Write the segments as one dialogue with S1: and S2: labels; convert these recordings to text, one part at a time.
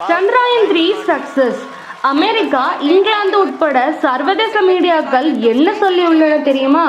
S1: Chandrayaan-3 success. America, England உட்பட சர்வதேச மீடியாக்கள் என்ன சொல்லியுள்ளன தெரியுமா?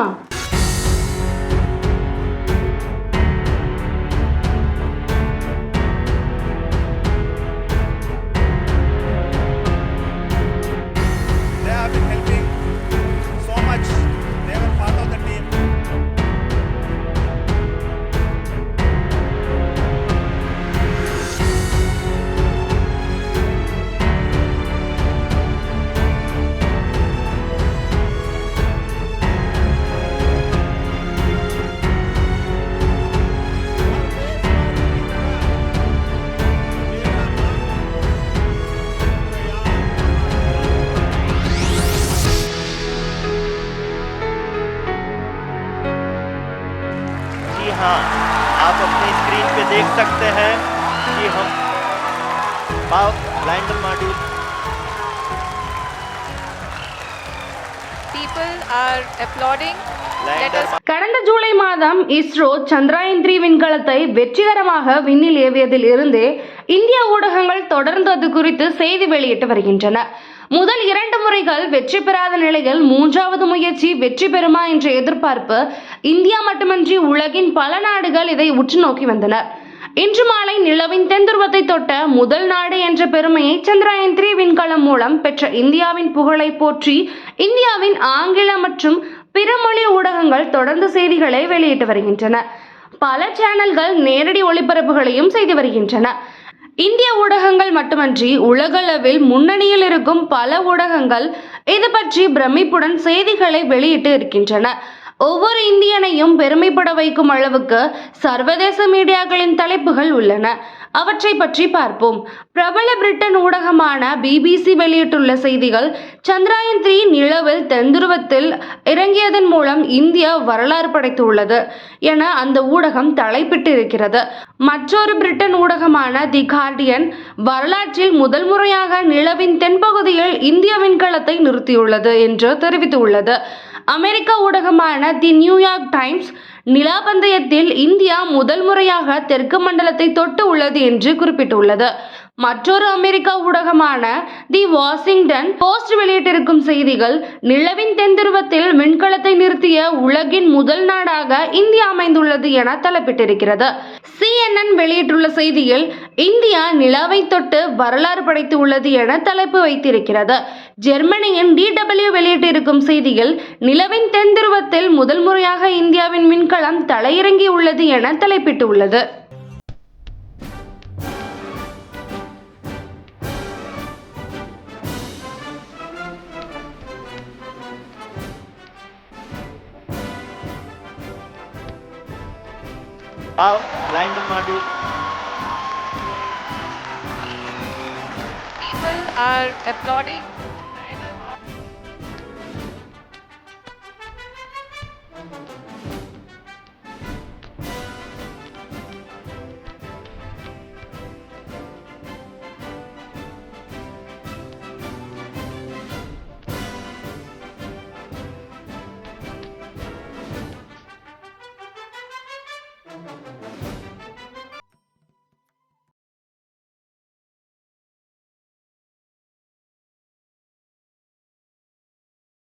S2: हाँ, आप अपनी स्क्रीन पे देख सकते हैं कि हम lander module
S3: people are applauding.
S1: கடந்த ஜூலை மாதம் இஸ்ரோ சந்திராயன்-3 விண்கலத்தை வெற்றிகரமாக விண்ணில் ஏவியதில் இருந்தே இந்திய ஊடகங்கள் தொடர்ந்து அது குறித்து செய்தி வெளியிட்டு வருகின்றன. முதல் 2 முறைகள் வெற்றி பெறாத நிலையில் 3வது முயற்சி வெற்றி பெறுமா என்ற எதிர்பார்ப்பு இந்தியா மட்டுமின்றி உலகின் பல நாடுகள் இதை உற்று நோக்கி வந்தனர். இன்று மாலை நிலவின் தென்துருவத்தை தொட்ட முதல் நாடு என்ற பெருமையை சந்திராயன்-3 விண்கலம் மூலம் பெற்ற இந்தியாவின் புகழை போற்றி இந்தியாவின் ஆங்கில மற்றும் பிற மொழி ஊடகங்கள் தொடர்ந்து செய்திகளை வெளியிட்டு வருகின்றன. பல சேனல்கள் நேரடி ஒளிபரப்புகளையும் செய்து வருகின்றன. இந்திய ஊடகங்கள் மட்டுமன்றி உலகளவில் முன்னணியில் இருக்கும் பல ஊடகங்கள் இது பற்றி பிரமிப்புடன் செய்திகளை வெளியிட்டு இருக்கின்றன. ஒவ்வொரு இந்தியனையும் பெருமைப்பட வைக்கும் அளவுக்கு சர்வதேச மீடியாக்களின் தலைப்புகள் உள்ளன. அவற்றை பற்றி பார்ப்போம். பிரபல பிரிட்டன் ஊடகமான BBC வெளியிட்டுள்ள செய்திகள், சந்திராயன்-3 நிலவில் தென்துருவத்தில் இறங்கியதன் மூலம் இந்தியா வரலாறு படைத்துள்ளது என அந்த ஊடகம் தலைப்பிட்டு இருக்கிறது. மற்றொரு பிரிட்டன் ஊடகமான தி கார்டியன், வரலாற்றில் முதல் முறையாக நிலவின் தென்பகுதியில் இந்திய விண்கலத்தை நிறுத்தியுள்ளது என்று தெரிவித்துள்ளது. அமெரிக்க ஊடகமான தி நியூயார்க் டைம்ஸ், நிலா பந்தயத்தில் இந்தியா முதல் முறையாக தெற்கு மண்டலத்தை தொட்டு உள்ளது என்று குறிப்பிட்டுள்ளது. மற்றொரு அமெரிக்க ஊடகமான தி வாஷிங்டன் போஸ்ட் வெளியிட்டிருக்கும் செய்திகள், நிலவின் தென்துருவத்தில் விண்கலத்தை நிறுத்திய உலகின் முதல் நாடாக இந்தியா அமைந்துள்ளது என தலைப்பிட்டிருக்கிறது. CNN வெளியிட்டுள்ள செய்தியில், இந்தியா நிலாவை தொட்டு வரலாறு படைத்து உள்ளது என தலைப்பு வைத்திருக்கிறது. ஜெர்மனியின் DW வெளியிட்டிருக்கும் செய்தியில், நிலவின் தென்துருவத்தில் முதல் முறையாக இந்தியாவின் விண்கலம் தலையிறங்கி உள்ளது என தலைப்பிட்டுள்ளது.
S2: Lander module
S3: People are applauding.